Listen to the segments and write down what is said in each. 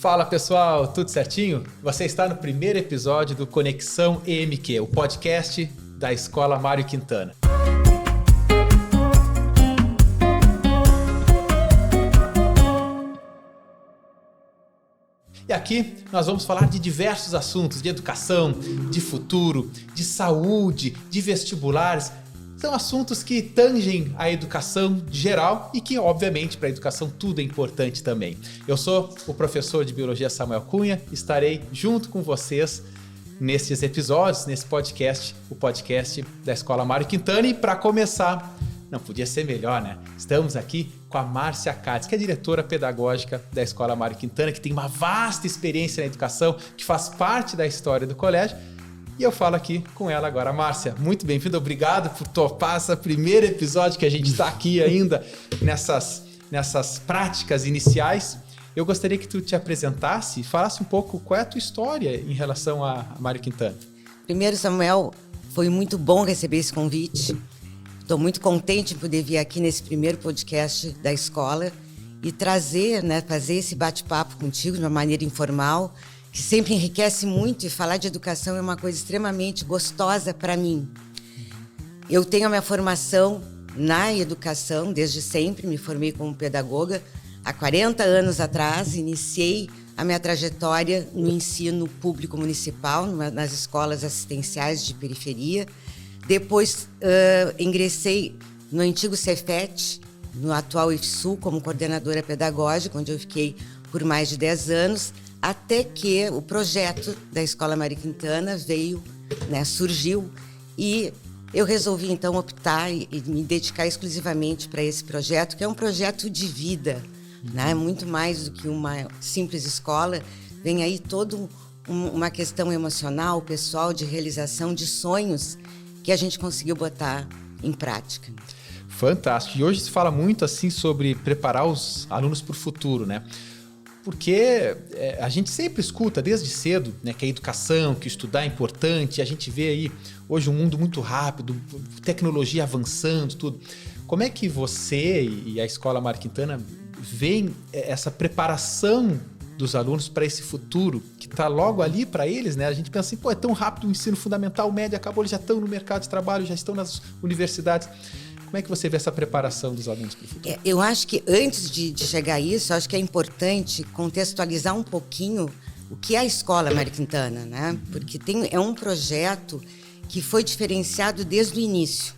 Fala pessoal, tudo certinho? Você está no primeiro episódio do Conexão EMQ, o podcast da Escola Mário Quintana. E aqui nós vamos falar de diversos assuntos, de educação, de futuro, de saúde, de vestibulares. São assuntos que tangem a educação geral e que, obviamente, para a educação tudo é importante também. Eu sou o professor de Biologia Samuel Cunha, estarei junto com vocês nesses episódios, nesse podcast, o podcast da Escola Mário Quintana. E para começar, não podia ser melhor, né? Estamos aqui com a Márcia Katz, que é diretora pedagógica da Escola Mário Quintana, que tem uma vasta experiência na educação, que faz parte da história do colégio. E eu falo aqui com ela agora. Márcia, muito bem-vinda, obrigado por topar esse primeiro episódio que a gente está aqui ainda nessas práticas iniciais. Eu gostaria que tu te apresentasse e falasse um pouco qual é a tua história em relação a Mário Quintana. Primeiro, Samuel, foi muito bom receber esse convite. Estou muito contente de poder vir aqui nesse primeiro podcast da escola e trazer, fazer esse bate-papo contigo de uma maneira informal, que sempre enriquece muito, e falar de educação é uma coisa extremamente gostosa para mim. Eu tenho a minha formação na educação desde sempre, me formei como pedagoga há 40 anos atrás, iniciei a minha trajetória no ensino público municipal, nas escolas assistenciais de periferia. Depois ingressei no antigo Cefet, no atual IFSU, como coordenadora pedagógica, onde eu fiquei por mais de 10 anos, até que o projeto da Escola Mário Quintana surgiu, e eu resolvi então optar e me dedicar exclusivamente para esse projeto, que é um projeto de vida, muito mais do que uma simples escola. Vem aí toda uma questão emocional, pessoal, de realização de sonhos que a gente conseguiu botar em prática. Fantástico. E hoje se fala muito assim sobre preparar os alunos para o futuro, né? Porque a gente sempre escuta desde cedo, que a educação, que estudar é importante. A gente vê aí hoje um mundo muito rápido, tecnologia avançando, tudo. Como é que você e a Escola Mário Quintana veem essa preparação dos alunos para esse futuro que está logo ali para eles, né? A gente pensa assim, é tão rápido o ensino fundamental, médio, acabou, eles já estão no mercado de trabalho, já estão nas universidades. Como é que você vê essa preparação dos alunos para o futuro? Eu acho que antes de chegar a isso, acho que é importante contextualizar um pouquinho o que é a Escola Mário Quintana, né? Porque é um projeto que foi diferenciado desde o início.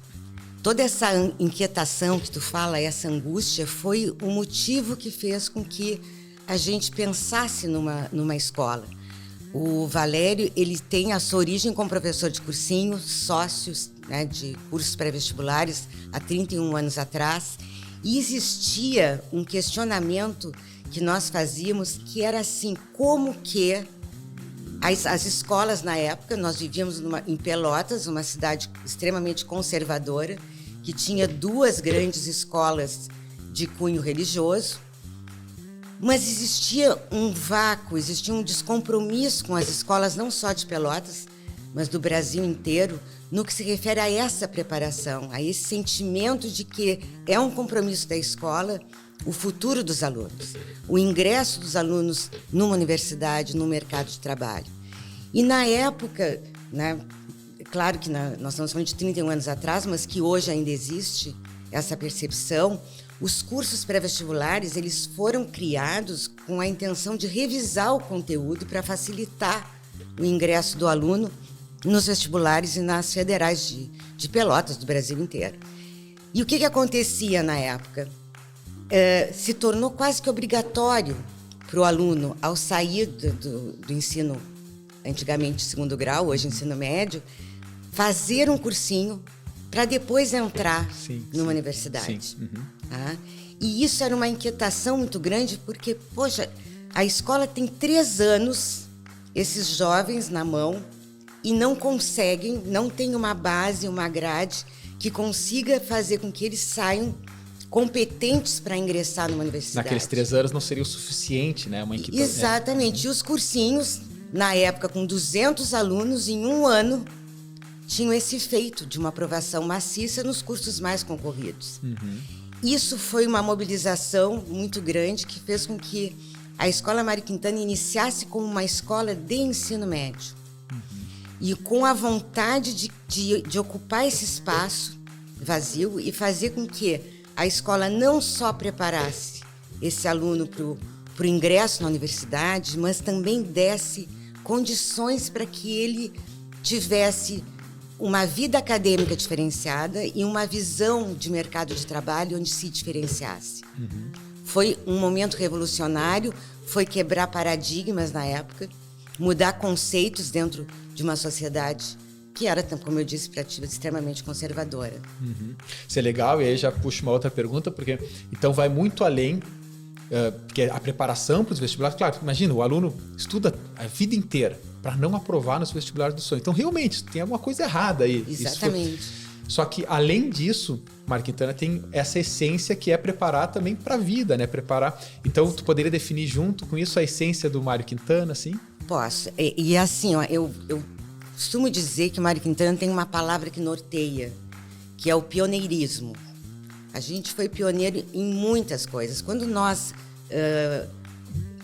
Toda essa inquietação que tu fala, essa angústia, foi o motivo que fez com que a gente pensasse numa escola. O Valério, ele tem a sua origem como professor de cursinho, sócios, de cursos pré-vestibulares há 31 anos atrás, e existia um questionamento que nós fazíamos, que era assim, como que as escolas na época, nós vivíamos em Pelotas, uma cidade extremamente conservadora, que tinha 2 grandes escolas de cunho religioso, mas existia um vácuo, existia um descompromisso com as escolas, não só de Pelotas, mas do Brasil inteiro, no que se refere a essa preparação, a esse sentimento de que é um compromisso da escola o futuro dos alunos, o ingresso dos alunos numa universidade, no mercado de trabalho. E na época, claro que nós estamos falando de 31 anos atrás, mas que hoje ainda existe essa percepção. Os cursos pré-vestibulares, eles foram criados com a intenção de revisar o conteúdo para facilitar o ingresso do aluno nos vestibulares e nas federais de Pelotas, do Brasil inteiro. E o que acontecia na época? Se tornou quase que obrigatório para o aluno, ao sair do ensino, antigamente segundo grau, hoje ensino médio, fazer um cursinho para depois entrar numa universidade. Sim. Uhum. Tá? E isso era uma inquietação muito grande, porque, a escola tem 3 anos, esses jovens na mão, e não conseguem, não tem uma base, uma grade que consiga fazer com que eles saiam competentes para ingressar numa universidade. Naqueles 3 anos não seria o suficiente, né? Uma inquietação. Exatamente. E os cursinhos, na época, com 200 alunos, em 1 ano, tinham esse efeito de uma aprovação maciça nos cursos mais concorridos. Uhum. Isso foi uma mobilização muito grande que fez com que a Escola Mário Quintana iniciasse como uma escola de ensino médio. E com a vontade de ocupar esse espaço vazio e fazer com que a escola não só preparasse esse aluno para o ingresso na universidade, mas também desse condições para que ele tivesse uma vida acadêmica diferenciada e uma visão de mercado de trabalho onde se diferenciasse. Foi um momento revolucionário, foi quebrar paradigmas na época, mudar conceitos dentro de uma sociedade que era, como eu disse, para ti, extremamente conservadora. Isso é legal, e aí já puxo uma outra pergunta, porque então vai muito além, porque a preparação para os vestibulares, claro, imagina, o aluno estuda a vida inteira para não aprovar nos vestibulares do sonho. Então, realmente, tem alguma coisa errada aí. Exatamente. Só que, além disso, Mário Quintana tem essa essência que é preparar também para a vida, né? Preparar. Então, tu poderia definir junto com isso a essência do Mário Quintana, assim? Posso. E assim, ó, eu costumo dizer que o Mário Quintana tem uma palavra que norteia, que é o pioneirismo. A gente foi pioneiro em muitas coisas. Quando nós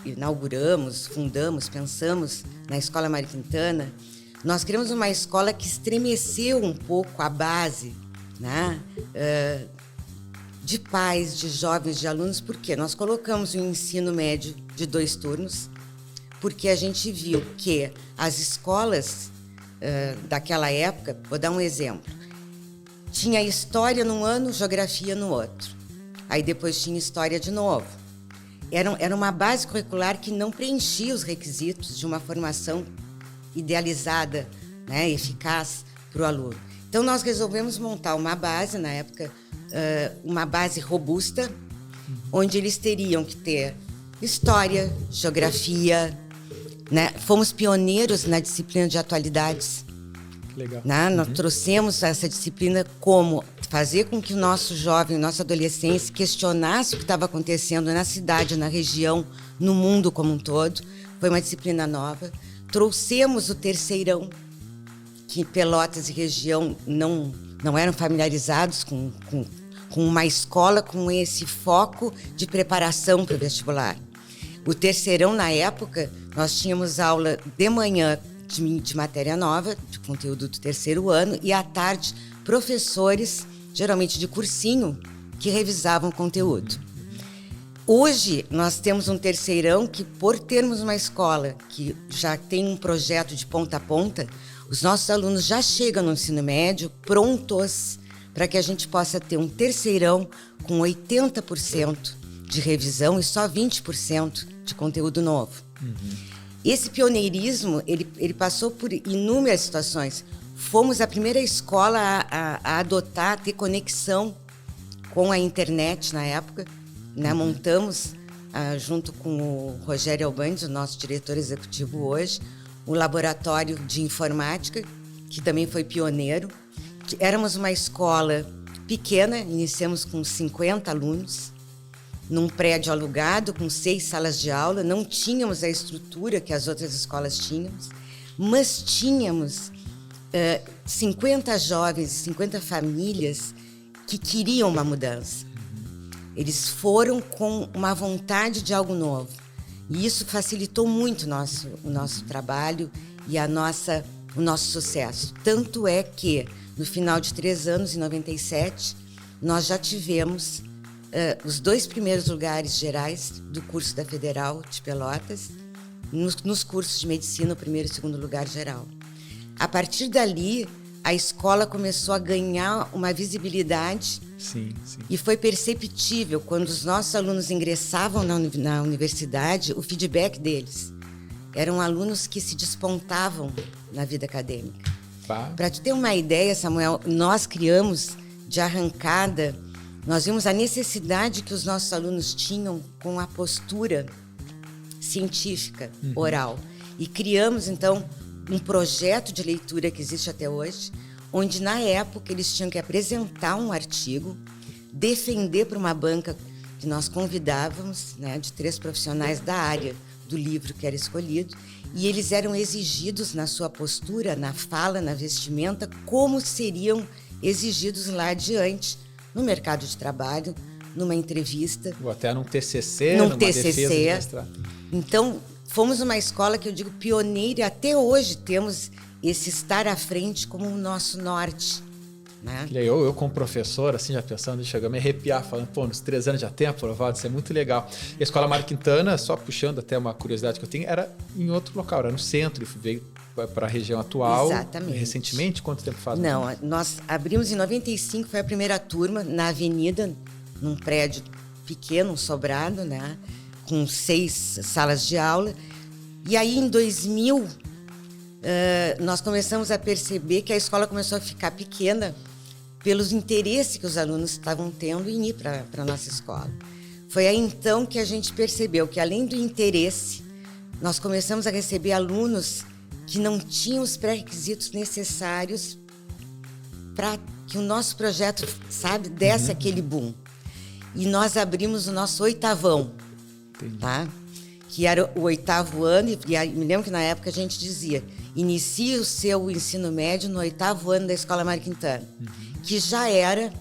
inauguramos, fundamos, pensamos na Escola Mário Quintana, nós criamos uma escola que estremeceu um pouco a base, né, de pais, de jovens, de alunos. Por quê? Nós colocamos o ensino médio de 2 turnos, porque a gente viu que as escolas daquela época, vou dar um exemplo, tinha história num ano, geografia no outro. Aí depois tinha história de novo. Era uma base curricular que não preenchia os requisitos de uma formação idealizada, né, eficaz para o aluno. Então, nós resolvemos montar uma base, na época, uma base robusta, onde eles teriam que ter história, geografia, né? Fomos pioneiros na disciplina de atualidades. Legal. Né? Nós trouxemos essa disciplina como fazer com que o nosso jovem, nossa adolescência, questionasse o que estava acontecendo na cidade, na região, no mundo como um todo. Foi uma disciplina nova. Trouxemos o terceirão, que Pelotas e região não eram familiarizados com uma escola com esse foco de preparação para o vestibular. O terceirão, na época, nós tínhamos aula de manhã de matéria nova, de conteúdo do terceiro ano, e à tarde, professores, geralmente de cursinho, que revisavam o conteúdo. Hoje, nós temos um terceirão que, por termos uma escola que já tem um projeto de ponta a ponta, os nossos alunos já chegam no ensino médio prontos para que a gente possa ter um terceirão com 80% de revisão e só 20% de conteúdo novo. Esse pioneirismo, ele passou por inúmeras situações. Fomos a primeira escola a adotar, a ter conexão com a internet na época, né? Montamos, junto com o Rogério Albandi, o nosso diretor executivo hoje, o laboratório de informática, que também foi pioneiro. Éramos uma escola pequena, iniciamos com 50 alunos, num prédio alugado, com 6 salas de aula. Não tínhamos a estrutura que as outras escolas tinham, mas tínhamos 50 jovens, 50 famílias que queriam uma mudança. Eles foram com uma vontade de algo novo. E isso facilitou muito o nosso trabalho e o nosso sucesso. Tanto é que, no final de 3 anos, em 97, nós já tivemos os 2 primeiros lugares gerais do curso da Federal de Pelotas, nos cursos de medicina, o primeiro e segundo lugar geral. A partir dali, a escola começou a ganhar uma visibilidade. Sim. E foi perceptível, quando os nossos alunos ingressavam na universidade, o feedback deles. Eram alunos que se despontavam na vida acadêmica. Para tu ter uma ideia, Samuel, nós criamos de arrancada, nós vimos a necessidade que os nossos alunos tinham com a postura científica, oral. E criamos, então, um projeto de leitura que existe até hoje, onde, na época, eles tinham que apresentar um artigo, defender para uma banca que nós convidávamos, né, de 3 profissionais da área do livro que era escolhido, e eles eram exigidos na sua postura, na fala, na vestimenta, como seriam exigidos lá adiante no mercado de trabalho, numa entrevista. Ou até num TCC, num numa TCC. defesa de mestrado. Então, fomos uma escola que eu digo pioneira, e até hoje temos esse estar à frente como o nosso norte. Né? Eu como professor, assim, já pensando, chegou a me arrepiar, falando, pô, nos 3 anos já tem aprovado, isso é muito legal. E a Escola Mário Quintana, só puxando até uma curiosidade que eu tenho, era em outro local, era no centro, e veio para a região atual. Exatamente. Recentemente, quanto tempo faz? Não, nós abrimos em 95, foi a primeira turma, na avenida, num prédio pequeno, um sobrado, né? Com 6 salas de aula. E aí, em 2000, nós começamos a perceber que a escola começou a ficar pequena pelos interesses que os alunos estavam tendo em ir para a nossa escola. Foi aí, então, que a gente percebeu que, além do interesse, nós começamos a receber alunos que não tinham os pré-requisitos necessários para que o nosso projeto, sabe, desse aquele boom. E nós abrimos o nosso 8º, tá? Que era o 8º ano, e me lembro que na época a gente dizia, inicie o seu ensino médio no 8º ano da Escola Mário Quintana, que já era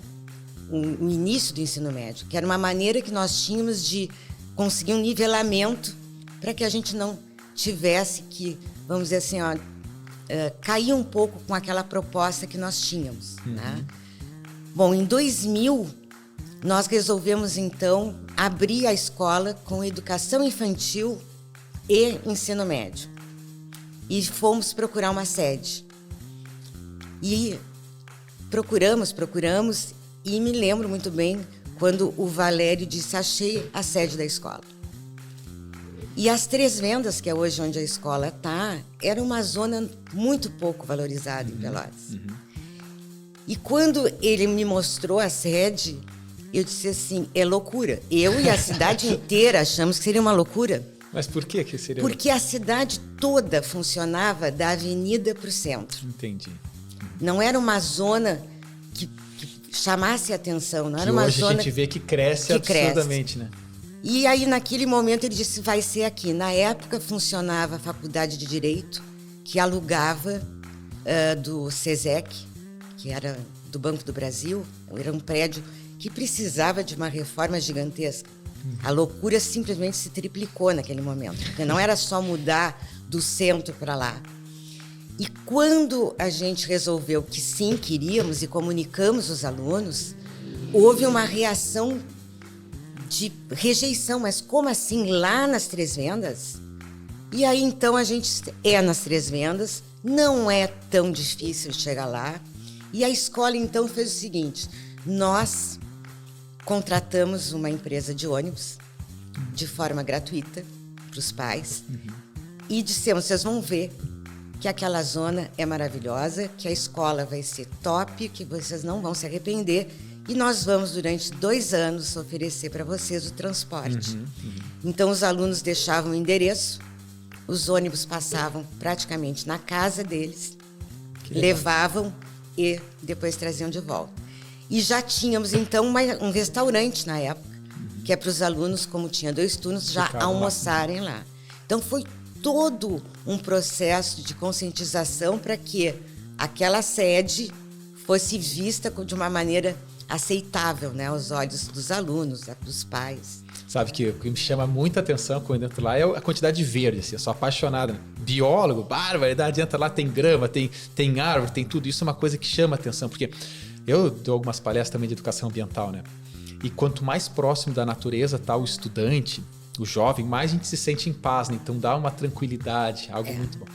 o início do ensino médio, que era uma maneira que nós tínhamos de conseguir um nivelamento para que a gente não tivesse que, vamos dizer assim, cair um pouco com aquela proposta que nós tínhamos. Né? Bom, em 2000, nós resolvemos, então, abrir a escola com educação infantil e ensino médio. E fomos procurar uma sede. E procuramos, e me lembro muito bem quando o Valério disse, achei a sede da escola. E as Três Vendas, que é hoje onde a escola está, era uma zona muito pouco valorizada em Pelotas. E quando ele me mostrou a sede, eu disse assim, é loucura. Eu e a cidade inteira achamos que seria uma loucura. Mas por que seria? Porque a cidade toda funcionava da avenida para o centro. Entendi. Não era uma zona que chamasse a atenção, não era uma hoje zona... a gente vê que cresce absurdamente, né? E aí, naquele momento, ele disse, vai ser aqui. Na época, funcionava a Faculdade de Direito, que alugava do SESEC, que era do Banco do Brasil. Era um prédio que precisava de uma reforma gigantesca. A loucura simplesmente se triplicou naquele momento, porque não era só mudar do centro para lá. E quando a gente resolveu que sim, queríamos e comunicamos os alunos, houve uma reação de rejeição. Mas como assim, lá nas Três Vendas? E aí, então, a gente nas Três Vendas, não é tão difícil de chegar lá. E a escola, então, fez o seguinte, nós contratamos uma empresa de ônibus de forma gratuita para os pais e dissemos, vocês vão ver que aquela zona é maravilhosa, que a escola vai ser top, que vocês não vão se arrepender e nós vamos, durante 2 anos, oferecer para vocês o transporte. Então, os alunos deixavam o endereço, os ônibus passavam praticamente na casa deles, levavam e depois traziam de volta. E já tínhamos, então, um restaurante na época, que é para os alunos, como tinha 2 turnos, já almoçarem lá. Então, foi todo um processo de conscientização para que aquela sede fosse vista de uma maneira aceitável, né, aos olhos dos alunos, dos pais. Sabe que o que me chama muita atenção quando eu entro lá é a quantidade de verde, assim, eu sou apaixonado, né? Biólogo, barbaridade, entra lá, tem grama, tem árvore, tem tudo, isso é uma coisa que chama atenção, porque eu dou algumas palestras também de educação ambiental, né? E quanto mais próximo da natureza está o estudante, o jovem, mais a gente se sente em paz, né? Então dá uma tranquilidade, algo muito bom.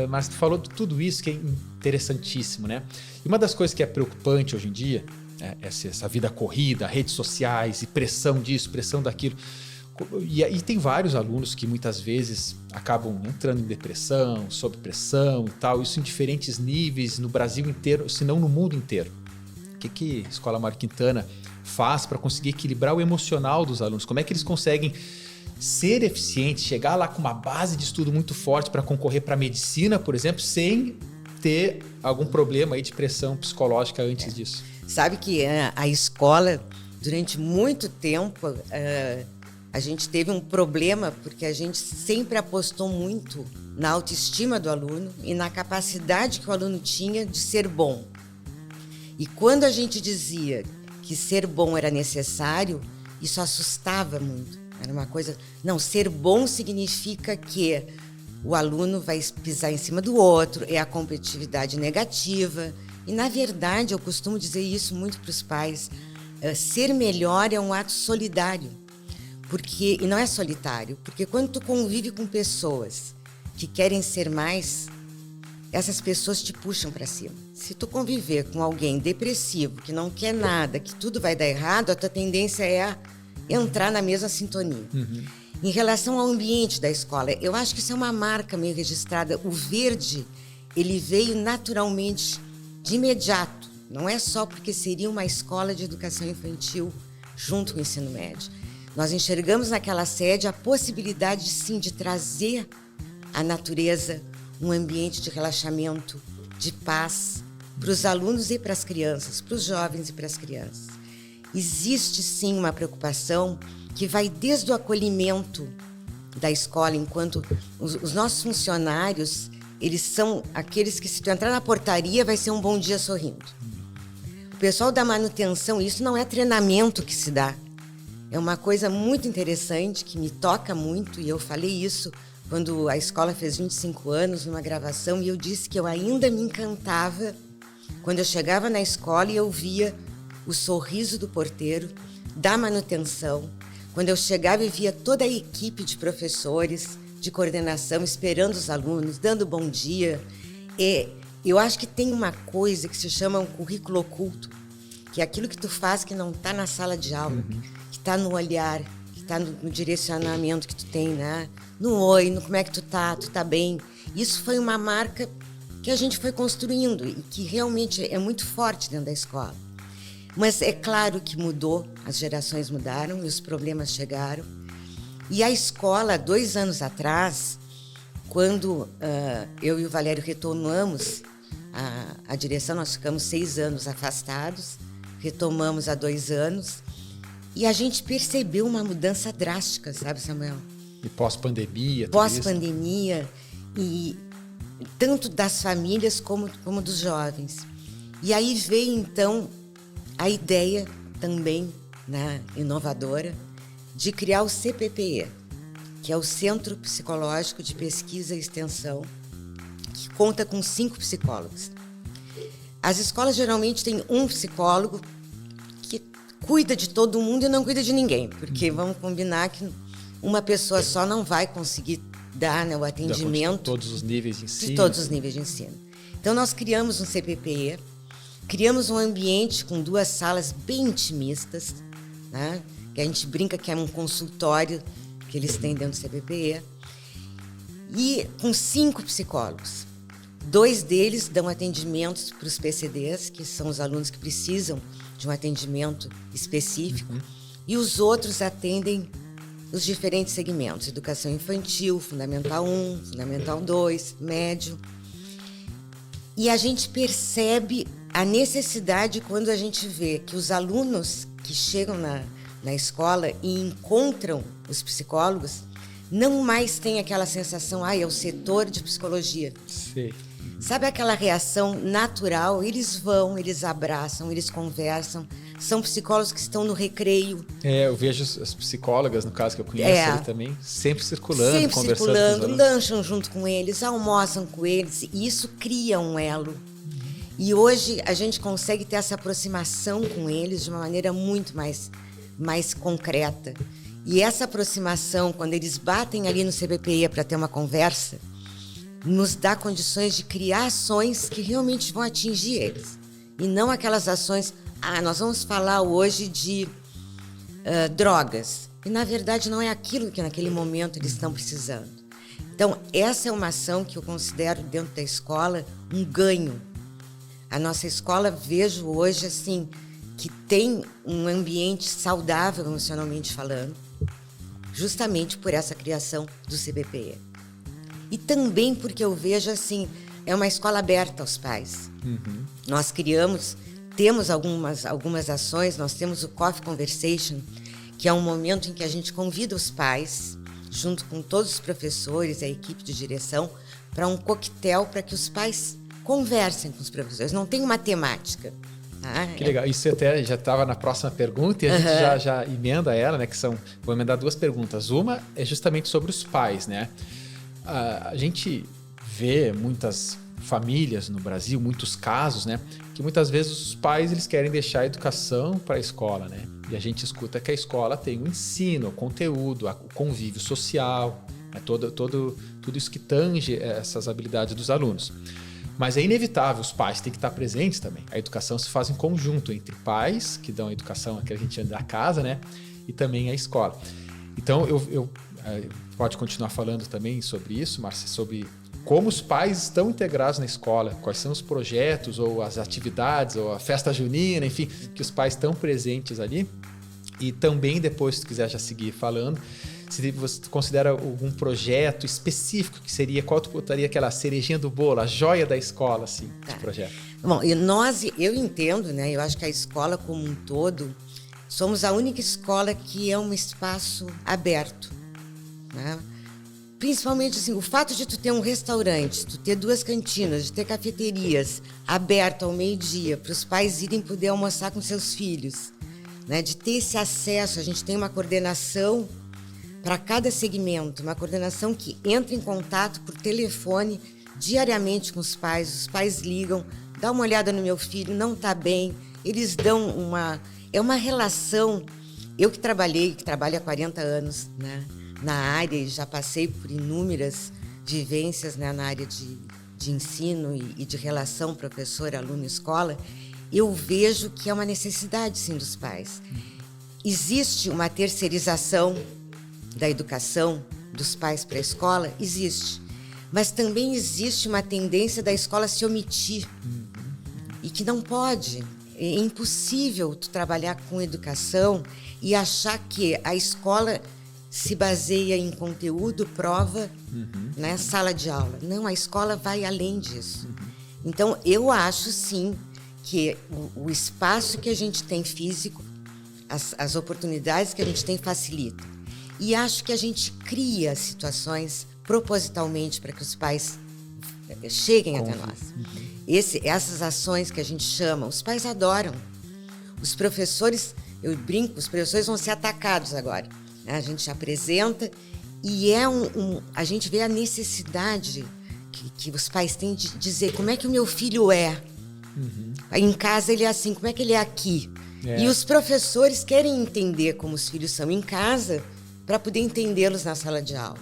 Mas tu falou de tudo isso que é interessantíssimo, né? E uma das coisas que é preocupante hoje em dia é essa vida corrida, redes sociais e pressão disso, pressão daquilo. E tem vários alunos que muitas vezes acabam entrando em depressão, sob pressão e tal, isso em diferentes níveis no Brasil inteiro, se não no mundo inteiro. O que a Escola Mário Quintana faz para conseguir equilibrar o emocional dos alunos? Como é que eles conseguem ser eficientes, chegar lá com uma base de estudo muito forte para concorrer para a medicina, por exemplo, sem ter algum problema aí de pressão psicológica antes disso? Sabe que a escola, durante muito tempo, a gente teve um problema porque a gente sempre apostou muito na autoestima do aluno e na capacidade que o aluno tinha de ser bom. E quando a gente dizia que que ser bom era necessário, isso assustava muito. Era uma coisa... Não, ser bom significa que o aluno vai pisar em cima do outro, é a competitividade negativa. E, na verdade, eu costumo dizer isso muito para os pais, ser melhor é um ato solidário. E não é solitário, porque quando tu convive com pessoas que querem ser mais, essas pessoas te puxam para cima. Se tu conviver com alguém depressivo, que não quer nada, que tudo vai dar errado, a tua tendência é entrar na mesma sintonia. Em relação ao ambiente da escola, eu acho que isso é uma marca meio registrada. O verde, ele veio naturalmente, de imediato. Não é só porque seria uma escola de educação infantil junto com o ensino médio. Nós enxergamos naquela sede a possibilidade, sim, de trazer à natureza um ambiente de relaxamento, de paz, para os alunos e para as crianças, para os jovens e para as crianças. Existe, sim, uma preocupação que vai desde o acolhimento da escola, enquanto os nossos funcionários, eles são aqueles que, se tu entrar na portaria, vai ser um bom dia sorrindo. O pessoal da manutenção, isso não é treinamento que se dá. É uma coisa muito interessante, que me toca muito, e eu falei isso quando a escola fez 25 anos, numa gravação, e eu disse que eu ainda me encantava quando eu chegava na escola e eu via o sorriso do porteiro, da manutenção, quando eu chegava e via toda a equipe de professores, de coordenação, esperando os alunos, dando bom dia. E eu acho que tem uma coisa que se chama um currículo oculto, que é aquilo que tu faz que não está na sala de aula, que está no olhar, que está no direcionamento que tu tem, né? No oi, no como é que tu tá bem. Isso foi uma marca que a gente foi construindo e que realmente é muito forte dentro da escola. Mas é claro que mudou, as gerações mudaram e os problemas chegaram. E a escola, 2 anos atrás, quando eu e o Valério retomamos a direção, nós ficamos 6 anos afastados, retomamos há 2 anos, e a gente percebeu uma mudança drástica, sabe, Samuel? E pós-pandemia. Pós-pandemia, e tanto das famílias como dos jovens. E aí veio, então, a ideia também, né, inovadora, de criar o CPPE, que é o Centro Psicológico de Pesquisa e Extensão, que conta com 5 psicólogos. As escolas geralmente têm um psicólogo que cuida de todo mundo e não cuida de ninguém, porque vamos combinar que uma pessoa só não vai conseguir dar, né, o atendimento de todos os níveis de ensino. De todos os níveis de ensino. Então, nós criamos um CPPE, criamos um ambiente com 2 salas bem intimistas, né, que a gente brinca que é um consultório que eles têm dentro do CPPE, e com 5 psicólogos. 2 deles dão atendimentos para os PCDs, que são os alunos que precisam de um atendimento específico, e os outros atendem os diferentes segmentos: educação infantil, Fundamental 1, Fundamental 2, médio. E a gente percebe a necessidade quando a gente vê que os alunos que chegam na escola e encontram os psicólogos não mais têm aquela sensação, é o setor de psicologia. Sim. Sabe aquela reação natural? Eles vão, eles abraçam, eles conversam. São psicólogos que estão no recreio. Eu vejo as psicólogas, no caso que eu conheço ali também, sempre circulando, sempre conversando circulando, com os alunos. lancham junto com eles, almoçam com eles, e isso cria um elo. E hoje a gente consegue ter essa aproximação com eles de uma maneira muito mais concreta. E essa aproximação, quando eles batem ali no CPPE para ter uma conversa, nos dá condições de criar ações que realmente vão atingir eles. E não aquelas ações, nós vamos falar hoje de drogas. E, na verdade, não é aquilo que naquele momento eles estão precisando. Então, essa é uma ação que eu considero, dentro da escola, um ganho. A nossa escola, vejo hoje, assim, que tem um ambiente saudável, emocionalmente falando, justamente por essa criação do CPPE. E também porque eu vejo, assim, é uma escola aberta aos pais. Nós temos algumas ações, nós temos o Coffee Conversation, que é um momento em que a gente convida os pais, junto com todos os professores, a equipe de direção, para um coquetel para que os pais conversem com os professores. Não tem uma temática. Que legal. Isso até já estava na próxima pergunta e a gente já emenda ela, né? Vou emendar 2 perguntas. Uma é justamente sobre os pais, né? A gente vê muitas famílias no Brasil, muitos casos, né? Que muitas vezes os pais eles querem deixar a educação para a escola, né? E a gente escuta que a escola tem o ensino, o conteúdo, o convívio social, né? Tudo isso que tange essas habilidades dos alunos. Mas é inevitável, os pais têm que estar presentes também. A educação se faz em conjunto entre pais, que dão a educação, aquela que a gente chama da casa, né? E também a escola. Então, pode continuar falando também sobre isso, Márcia, sobre como os pais estão integrados na escola, quais são os projetos ou as atividades ou a festa junina, enfim, que os pais estão presentes ali. E também depois, se quiser já seguir falando, se você considera algum projeto específico que seria, qual tu botaria aquela cerejinha do bolo, a joia da escola, assim, de projeto? Bom, eu entendo, né? Eu acho que a escola como um todo, somos a única escola que é um espaço aberto, né? Principalmente assim, o fato de tu ter um restaurante, tu ter 2 cantinas, de ter cafeterias abertas ao meio-dia para os pais irem poder almoçar com seus filhos, né? De ter esse acesso, a gente tem uma coordenação para cada segmento, uma coordenação que entra em contato por telefone diariamente com os pais ligam, dá uma olhada no meu filho, não está bem, eles dão é uma relação, eu que trabalho há 40 anos, né? Na área e já passei por inúmeras vivências, né, na área de ensino e de relação professor, aluno, escola, eu vejo que é uma necessidade, sim, dos pais. Existe uma terceirização da educação dos pais para a escola? Existe. Mas também existe uma tendência da escola se omitir. E que não pode. É impossível tu trabalhar com educação e achar que a escola se baseia em conteúdo, prova, né, sala de aula. Não, a escola vai além disso. Então, eu acho, sim, que o espaço que a gente tem físico, as oportunidades que a gente tem facilita. E acho que a gente cria situações propositalmente para que os pais cheguem até nós. Essas ações que a gente chama, os pais adoram. Os professores, eu brinco, os professores vão ser atacados agora. A gente apresenta e a gente vê a necessidade que os pais têm de dizer como é que o meu filho é. Em casa ele é assim, como é que ele é aqui? E os professores querem entender como os filhos são em casa para poder entendê-los na sala de aula.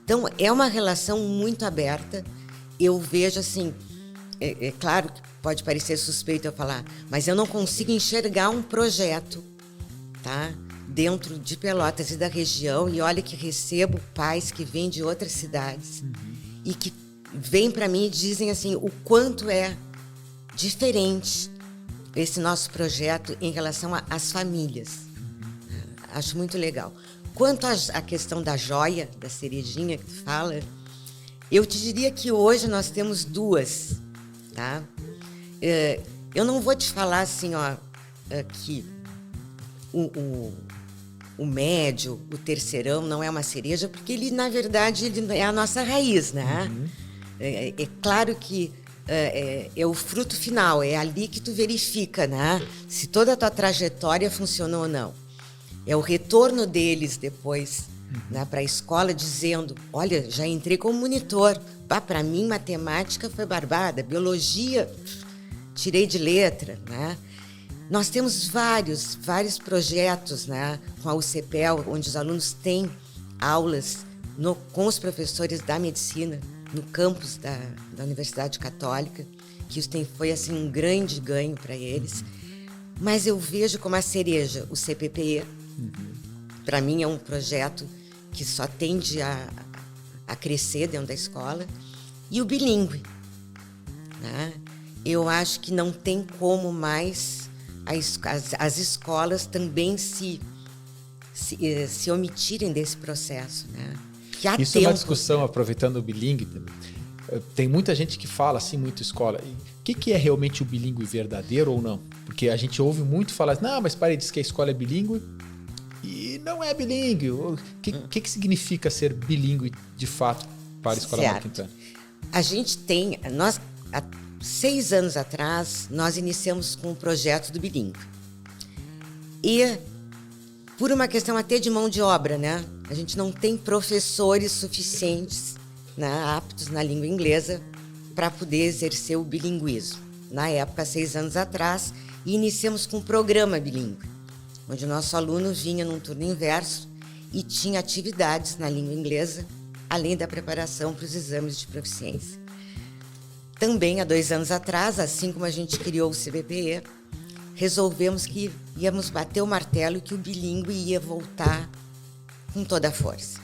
Então, é uma relação muito aberta. Eu vejo assim, é claro que pode parecer suspeito eu falar, mas eu não consigo enxergar um projeto, tá? Dentro de Pelotas e da região, e olha que recebo pais que vêm de outras cidades e que vêm para mim e dizem assim, o quanto é diferente esse nosso projeto em relação às famílias. Acho muito legal. Quanto à questão da joia, da cerejinha que tu fala, eu te diria que hoje nós temos 2, tá? Eu não vou te falar assim, ó, que o médio, o terceirão não é uma cereja, porque ele, na verdade, ele é a nossa raiz, né? É claro que é o fruto final, é ali que tu verifica, né? Se toda a tua trajetória funcionou ou não. É o retorno deles depois, né, para a escola, dizendo, olha, já entrei como monitor. Para mim, matemática foi barbada, biologia, tirei de letra, né? Nós temos vários projetos, né, com a UCPEL, onde os alunos têm aulas com os professores da medicina, no campus da Universidade Católica, que isso foi assim, um grande ganho para eles. Mas eu vejo como a cereja, o CPPE, para mim é um projeto que só tende a crescer dentro da escola, e o bilíngue, né? Eu acho que não tem como mais as escolas também se omitirem desse processo, né? Isso é uma discussão, aproveitando o bilíngue, tem muita gente que fala assim, muito escola, o que é realmente o bilíngue verdadeiro ou não? Porque a gente ouve muito falar, não, mas para, diz que a escola é bilíngue e não é bilíngue. O que significa ser bilíngue de fato para a Escola Mário Quintana? A gente tem, 6 anos atrás, nós iniciamos com o projeto do bilíngue. E por uma questão até de mão de obra, né? A gente não tem professores suficientes, né, aptos na língua inglesa para poder exercer o bilinguismo. Na época, 6 anos atrás, iniciamos com um programa bilíngue, onde o nosso aluno vinha num turno inverso e tinha atividades na língua inglesa, além da preparação para os exames de proficiência. Também, há 2 anos atrás, assim como a gente criou o CBPE, resolvemos que íamos bater o martelo e que o bilíngue ia voltar com toda a força.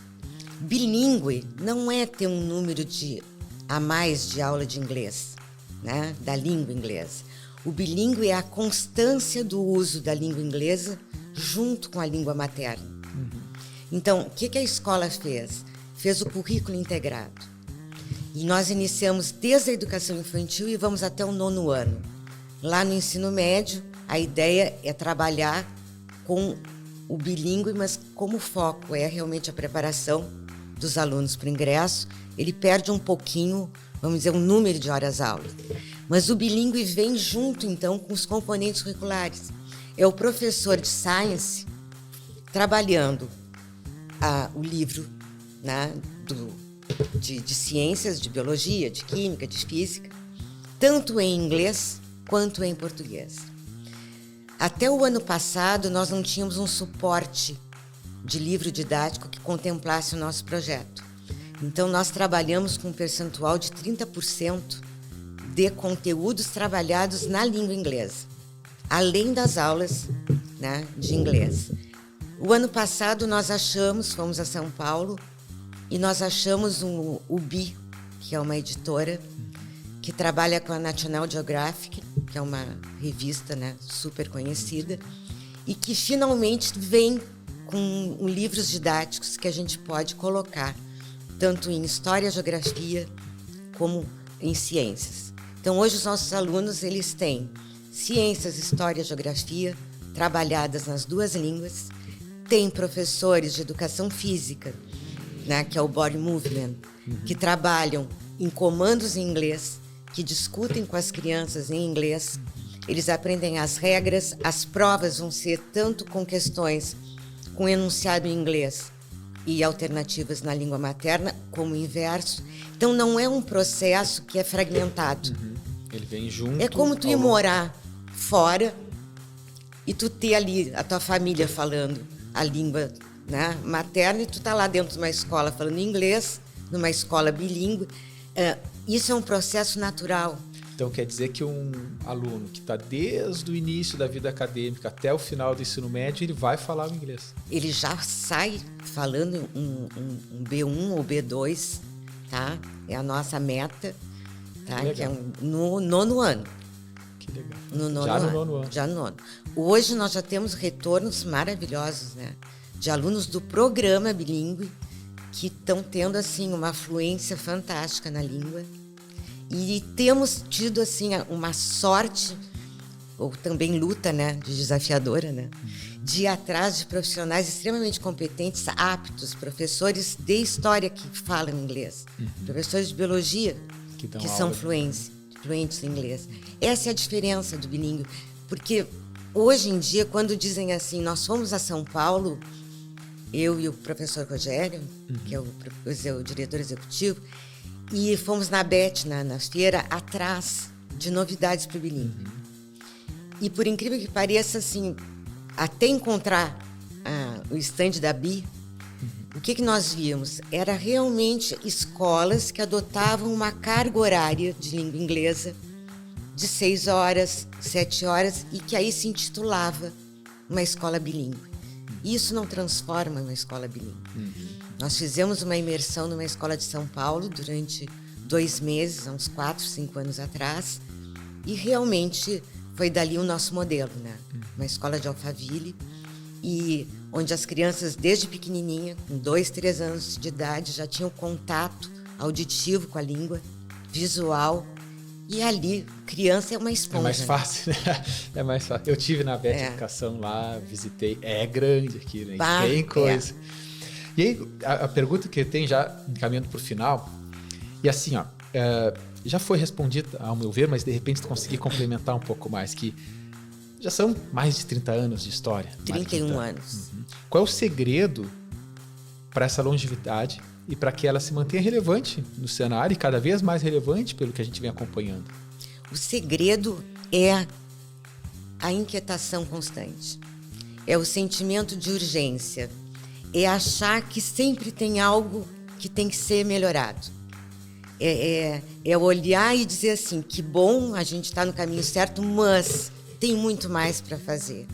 Bilíngue não é ter um número a mais de aula de inglês, né, da língua inglesa. O bilíngue é a constância do uso da língua inglesa junto com a língua materna. Então, o que a escola fez? Fez o currículo integrado. E nós iniciamos desde a educação infantil e vamos até o 9º ano. Lá no ensino médio, a ideia é trabalhar com o bilíngue, mas como foco é realmente a preparação dos alunos para o ingresso, ele perde um pouquinho, vamos dizer, o número de horas-aula. Mas o bilíngue vem junto, então, com os componentes curriculares. É o professor de Science trabalhando o livro, né, de ciências, de biologia, de química, de física, tanto em inglês quanto em português. Até o ano passado, nós não tínhamos um suporte de livro didático que contemplasse o nosso projeto. Então, nós trabalhamos com um percentual de 30% de conteúdos trabalhados na língua inglesa, além das aulas, né, de inglês. O ano passado, nós fomos a São Paulo, e nós achamos o UBI, que é uma editora que trabalha com a National Geographic, que é uma revista, né, super conhecida, e que finalmente vem com livros didáticos que a gente pode colocar, tanto em História, Geografia, como em Ciências. Então, hoje os nossos alunos, eles têm Ciências, História, Geografia, trabalhadas nas 2 línguas, tem professores de Educação Física, né, que é o Body Movement, que trabalham em comandos em inglês, que discutem com as crianças em inglês, eles aprendem as regras, as provas vão ser tanto com questões com enunciado em inglês e alternativas na língua materna, como o inverso. Então, não é um processo que é fragmentado. Ele vem junto. É como tu ir morar fora e tu ter ali a tua família falando a língua, né, materna, e tu tá lá dentro de uma escola falando inglês, numa escola bilíngue. Isso é um processo natural. Então, quer dizer que um aluno que está desde o início da vida acadêmica até o final do ensino médio, ele vai falar o inglês. Ele já sai falando um B1 ou B2, tá? É a nossa meta, tá? Que é no 9º ano. Que legal. No 9º ano. Já no 9º. Hoje nós já temos retornos maravilhosos, né, de alunos do programa bilíngue que estão tendo assim uma fluência fantástica na língua. E temos tido assim uma sorte, ou também luta, né, desafiadora, né, de ir atrás de profissionais extremamente competentes, aptos, professores de história que falam inglês, professores de biologia que são fluentes em inglês. Essa é a diferença do bilíngue, porque hoje em dia, quando dizem assim, nós fomos a São Paulo, eu e o professor Rogério, que é o diretor executivo, e fomos na BET, na feira, atrás de novidades para o bilíngue. E por incrível que pareça, assim, até encontrar o stand da BI, o que nós víamos? Era realmente escolas que adotavam uma carga horária de língua inglesa de 6 horas, 7 horas, e que aí se intitulava uma escola bilíngue. Isso não transforma uma escola bilíngue. Nós fizemos uma imersão numa escola de São Paulo durante 2 meses, há uns 4, 5 anos atrás, e realmente foi dali o nosso modelo, né? Uma escola de Alphaville, e onde as crianças, desde pequenininha, com 2, 3 anos de idade, já tinham contato auditivo com a língua, visual, e ali, criança é uma esponja. É mais fácil, né? É mais fácil. Eu tive na BET Educação lá, visitei. É grande aqui, né? Tem coisa. E aí, a pergunta que eu tenho já, encaminhando para o final, e assim, ó, já foi respondida, ao meu ver, mas de repente tu conseguir complementar um pouco mais, que já são mais de 30 anos de história. 31 anos. Uhum. Qual é o segredo para essa longevidade e para que ela se mantenha relevante no cenário e cada vez mais relevante pelo que a gente vem acompanhando? O segredo é a inquietação constante. É o sentimento de urgência. É achar que sempre tem algo que tem que ser melhorado. É olhar e dizer assim, que bom, a gente está no caminho certo, mas tem muito mais para fazer.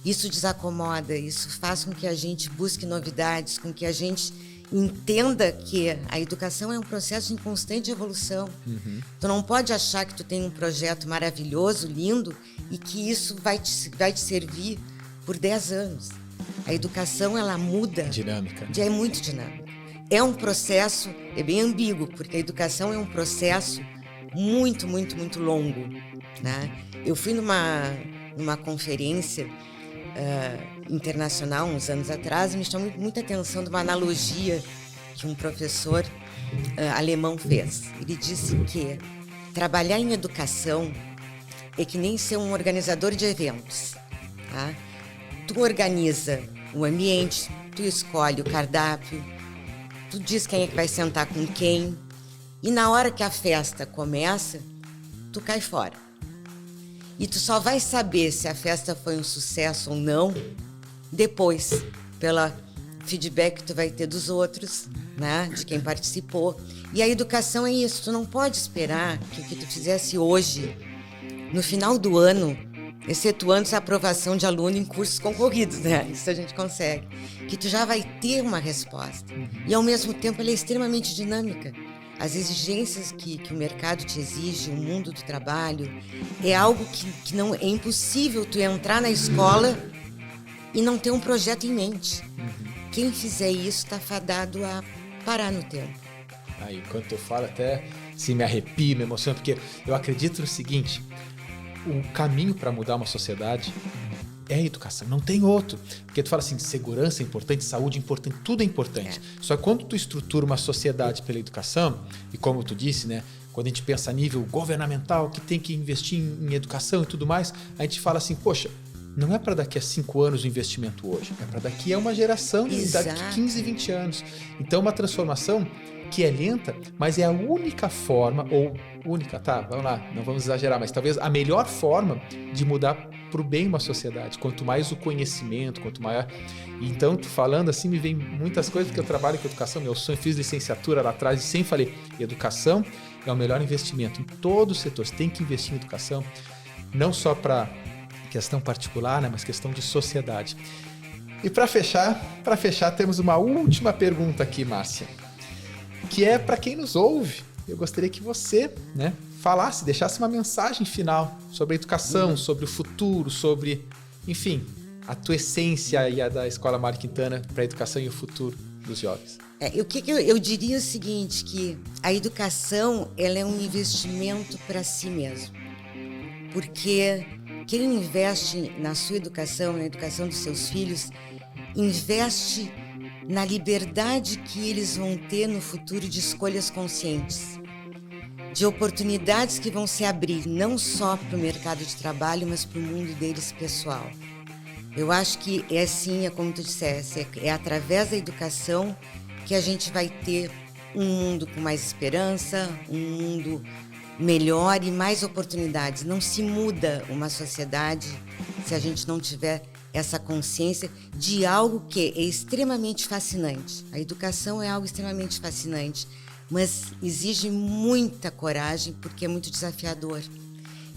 Isso desacomoda, isso faz com que a gente busque novidades, com que a gente entenda que a educação é um processo em constante evolução. Uhum. Tu não pode achar que tu tem um projeto maravilhoso, lindo, e que isso vai te servir por 10 anos. A educação, ela muda. Dinâmica. É muito dinâmica. É um processo, é bem ambíguo, porque a educação é um processo muito, muito, muito longo, né? Eu fui numa conferência internacional, uns anos atrás, e me chamou muita atenção de uma analogia que um professor alemão fez. Ele disse que trabalhar em educação é que nem ser um organizador de eventos. Tá? Tu organiza o ambiente, tu escolhe o cardápio, tu diz quem é que vai sentar com quem, e na hora que a festa começa, tu cai fora. E tu só vai saber se a festa foi um sucesso ou não depois, pelo feedback que tu vai ter dos outros, né? De quem participou. E a educação é isso, tu não pode esperar que o que tu fizesse hoje, no final do ano, excetuando a aprovação de aluno em cursos concorridos, né? Isso a gente consegue. Que tu já vai ter uma resposta. E ao mesmo tempo ela é extremamente dinâmica. As exigências que o mercado te exige, o mundo do trabalho, é algo que não é impossível tu entrar na escola e não ter um projeto em mente. Uhum. Quem fizer isso está fadado a parar no tempo. Aí, enquanto eu falo, até se me arrepio, me emociono, porque eu acredito no seguinte: o caminho para mudar uma sociedade é a educação, não tem outro. Porque tu fala assim, segurança é importante, saúde é importante, tudo é importante. Só que quando tu estrutura uma sociedade pela educação, e como tu disse, né, quando a gente pensa a nível governamental, que tem que investir em educação e tudo mais, a gente fala assim, poxa, não é para daqui a 5 anos o investimento hoje, é para daqui a uma geração, daqui a 15, 20 anos. Então, uma transformação que é lenta, mas é a única forma, ou única, tá, vamos lá, não vamos exagerar, mas talvez a melhor forma de mudar para o bem uma sociedade. Quanto mais o conhecimento, quanto maior... Então, falando assim, me vem muitas coisas, porque eu trabalho com educação, meu sonho, fiz licenciatura lá atrás e sempre falei, educação é o melhor investimento em todo o setor. Você tem que investir em educação, não só para questão particular, né, mas questão de sociedade. E para fechar, temos uma última pergunta aqui, Márcia, que é para quem nos ouve. Eu gostaria que você, né, falasse, deixasse uma mensagem final sobre a educação, sobre o futuro, sobre, enfim, a tua essência e a da Escola Mário Quintana para a educação e o futuro dos jovens. Eu diria o seguinte, que a educação ela é um investimento para si mesmo. Porque quem investe na sua educação, na educação dos seus filhos, investe na liberdade que eles vão ter no futuro de escolhas conscientes, de oportunidades que vão se abrir não só para o mercado de trabalho, mas para o mundo deles pessoal. Eu acho que é como tu disseste, é através da educação que a gente vai ter um mundo com mais esperança, um mundo melhor e mais oportunidades. Não se muda uma sociedade se a gente não tiver essa consciência de algo que é extremamente fascinante. A educação é algo extremamente fascinante, mas exige muita coragem porque é muito desafiador.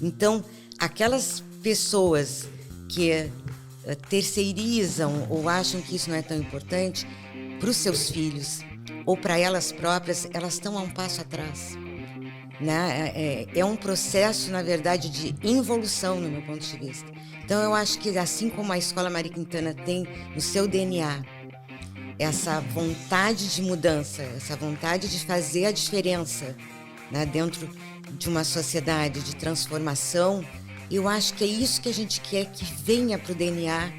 Então, aquelas pessoas que terceirizam ou acham que isso não é tão importante, para os seus filhos ou para elas próprias, elas estão a um passo atrás. Né? É um processo, na verdade, de involução, no meu ponto de vista. Então, eu acho que, assim como a Escola Mário Quintana tem no seu DNA essa vontade de mudança, essa vontade de fazer a diferença, né, dentro de uma sociedade de transformação, eu acho que é isso que a gente quer que venha para o DNA,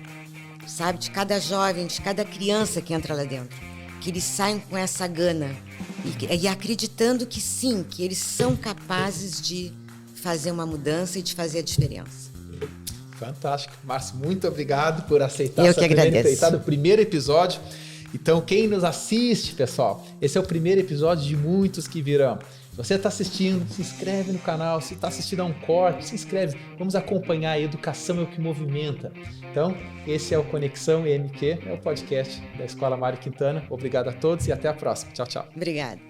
sabe, de cada jovem, de cada criança que entra lá dentro, que eles saiam com essa gana e acreditando que sim, que eles são capazes de fazer uma mudança e de fazer a diferença. Fantástico. Márcia, muito obrigado por aceitar Eu que agradeço. o primeiro episódio. Então, quem nos assiste, pessoal, esse é o primeiro episódio de muitos que virão. Se você está assistindo, se inscreve no canal. Se está assistindo a um corte, se inscreve. Vamos acompanhar a educação é o que movimenta. Então, esse é o Conexão EMQ, é o podcast da Escola Mário Quintana. Obrigado a todos e até a próxima. Tchau, tchau. Obrigada.